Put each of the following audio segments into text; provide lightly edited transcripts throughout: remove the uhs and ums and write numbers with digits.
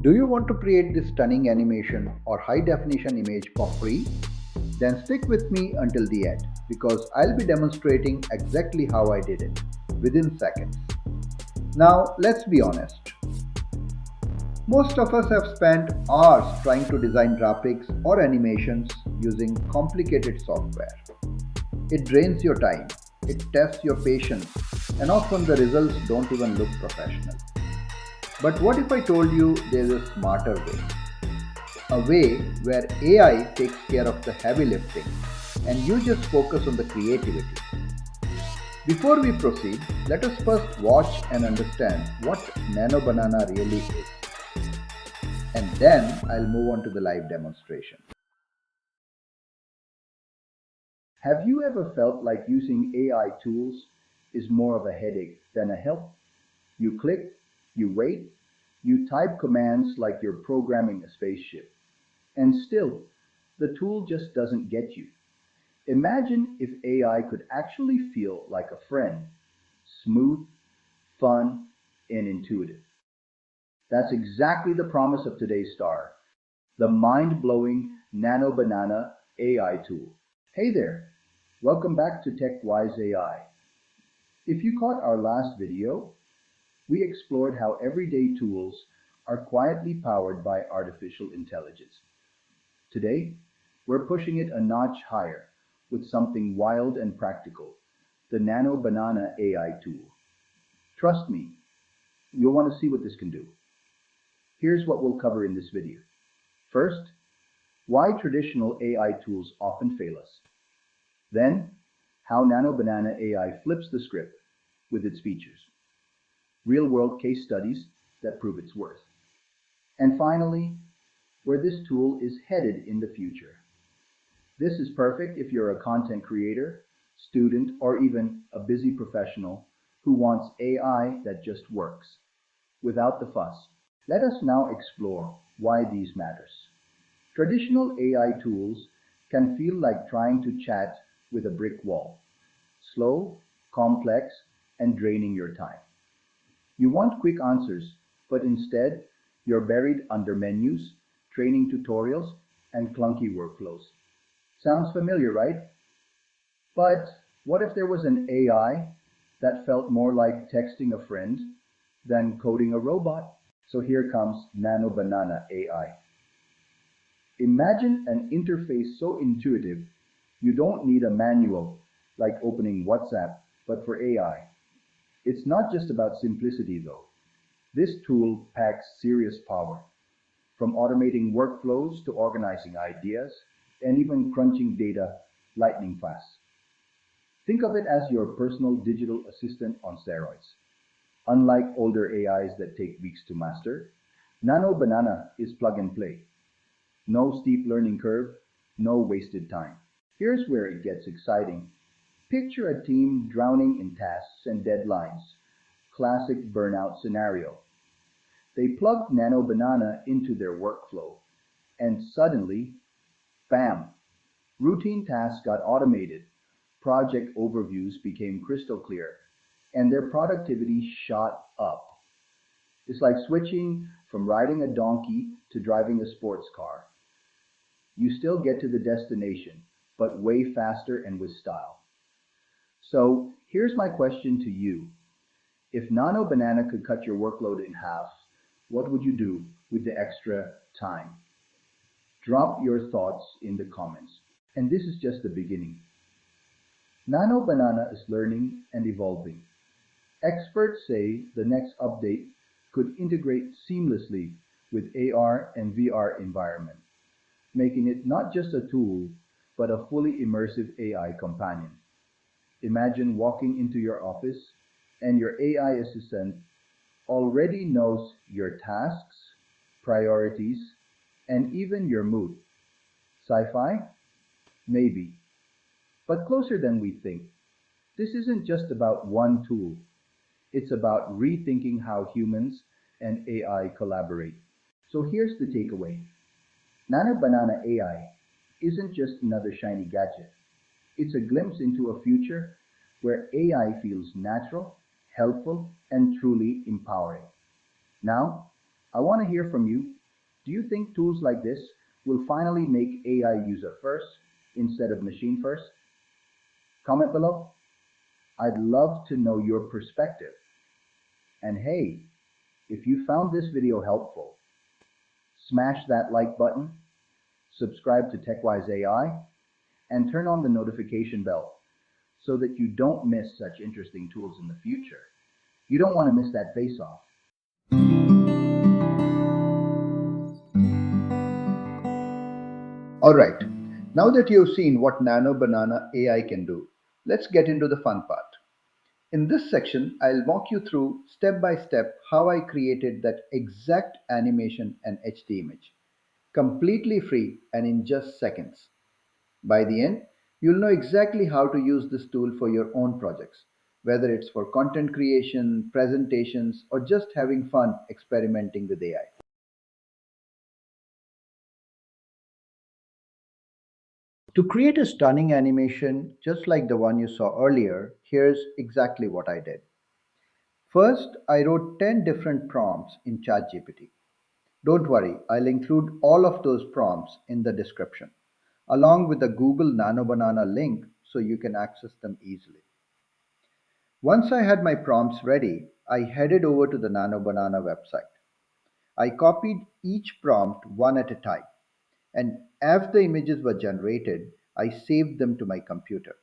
Do you want to create this stunning animation or high definition image for free? Then stick with me until the end because I'll be demonstrating exactly how I did it within seconds. Now, let's be honest. Most of us have spent hours trying to design graphics or animations using complicated software. It drains your time, it tests your patience, and often the results don't even look professional. But what if I told you there's a smarter way? A way where AI takes care of the heavy lifting and you just focus on the creativity. Before we proceed, let us first watch and understand what Nano Banana really is. And then I'll move on to the live demonstration. Have you ever felt like using AI tools is more of a headache than a help? You click, you wait, you type commands like you're programming a spaceship, and still, the tool just doesn't get you. Imagine if AI could actually feel like a friend, smooth, fun, and intuitive. That's exactly the promise of today's star, the mind-blowing Nano Banana AI tool. Hey there, welcome back to TechWise AI. If you caught our last video, we explored how everyday tools are quietly powered by artificial intelligence. Today, we're pushing it a notch higher with something wild and practical, the Nano Banana AI tool. Trust me, you'll want to see what this can do. Here's what we'll cover in this video. First, why traditional AI tools often fail us. Then, how Nano Banana AI flips the script with its features. Real-world case studies that prove its worth. And finally, where this tool is headed in the future. This is perfect if you're a content creator, student, or even a busy professional who wants AI that just works, without the fuss. Let us now explore why these matters. Traditional AI tools can feel like trying to chat with a brick wall, slow, complex, and draining your time. You want quick answers, but instead, you're buried under menus, training tutorials, and clunky workflows. Sounds familiar, right? But what if there was an AI that felt more like texting a friend than coding a robot? So here comes Nano Banana AI. Imagine an interface so intuitive you don't need a manual like opening WhatsApp, but for AI. It's not just about simplicity though. This tool packs serious power, from automating workflows to organizing ideas and even crunching data lightning fast. Think of it as your personal digital assistant on steroids. Unlike older AIs that take weeks to master, Nano Banana is plug and play. No steep learning curve, no wasted time. Here's where it gets exciting. Picture a team drowning in tasks and deadlines. Classic burnout scenario. They plugged Nano Banana into their workflow, and suddenly, bam! Routine tasks got automated, project overviews became crystal clear, and their productivity shot up. It's like switching from riding a donkey to driving a sports car. You still get to the destination, but way faster and with style. So here's my question to you. If Nano Banana could cut your workload in half, what would you do with the extra time? Drop your thoughts in the comments. And this is just the beginning. Nano Banana is learning and evolving. Experts say the next update could integrate seamlessly with AR and VR environment, making it not just a tool, but a fully immersive AI companion. Imagine walking into your office and your AI assistant already knows your tasks, priorities, and even your mood. Sci-fi? Maybe, but closer than we think. This isn't just about one tool. It's about rethinking how humans and AI collaborate. So here's the takeaway. Nano Banana AI isn't just another shiny gadget. It's a glimpse into a future where AI feels natural, helpful, and truly empowering. Now, I want to hear from you. Do you think tools like this will finally make AI user first instead of machine first? Comment below. I'd love to know your perspective. And hey, if you found this video helpful, smash that like button, subscribe to TechWise AI, and turn on the notification bell so that you don't miss such interesting tools in the future. You don't want to miss that face off. Alright, now that you've seen what Nano Banana AI can do, let's get into the fun part. In this section, I'll walk you through step by step how I created that exact animation and HD image, completely free and in just seconds. By the end, you'll know exactly how to use this tool for your own projects, whether it's for content creation, presentations, or just having fun experimenting with AI. To create a stunning animation just like the one you saw earlier, here's exactly what I did. First, I wrote 10 different prompts in ChatGPT. Don't worry, I'll include all of those prompts in the description, along with the Google Nano Banana link so you can access them easily. Once I had my prompts ready, I headed over to the Nano Banana website. I copied each prompt one at a time, and as the images were generated, I saved them to my computer.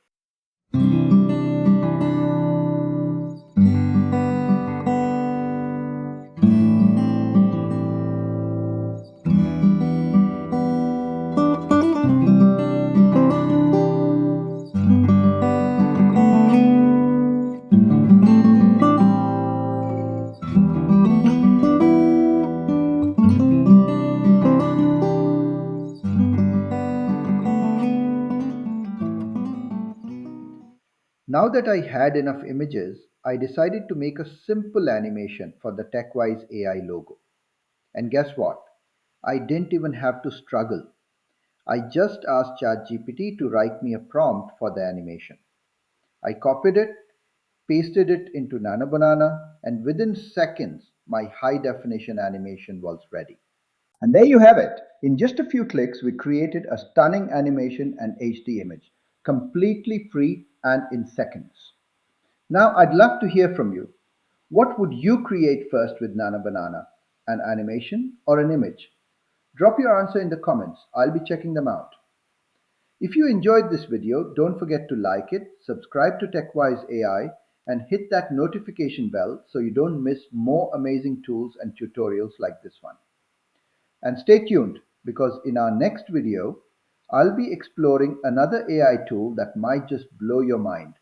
Now that I had enough images, I decided to make a simple animation for the TechWise AI logo. And guess what? I didn't even have to struggle. I just asked ChatGPT to write me a prompt for the animation. I copied it, pasted it into Nano Banana, and within seconds, my high definition animation was ready. And there you have it. In just a few clicks, we created a stunning animation and HD image, completely free and in seconds. Now, I'd love to hear from you. What would you create first with Nano Banana? An animation or an image? Drop your answer in the comments. I'll be checking them out. If you enjoyed this video, don't forget to like it, subscribe to TechWise AI, and hit that notification bell so you don't miss more amazing tools and tutorials like this one. And stay tuned because in our next video, I'll be exploring another AI tool that might just blow your mind.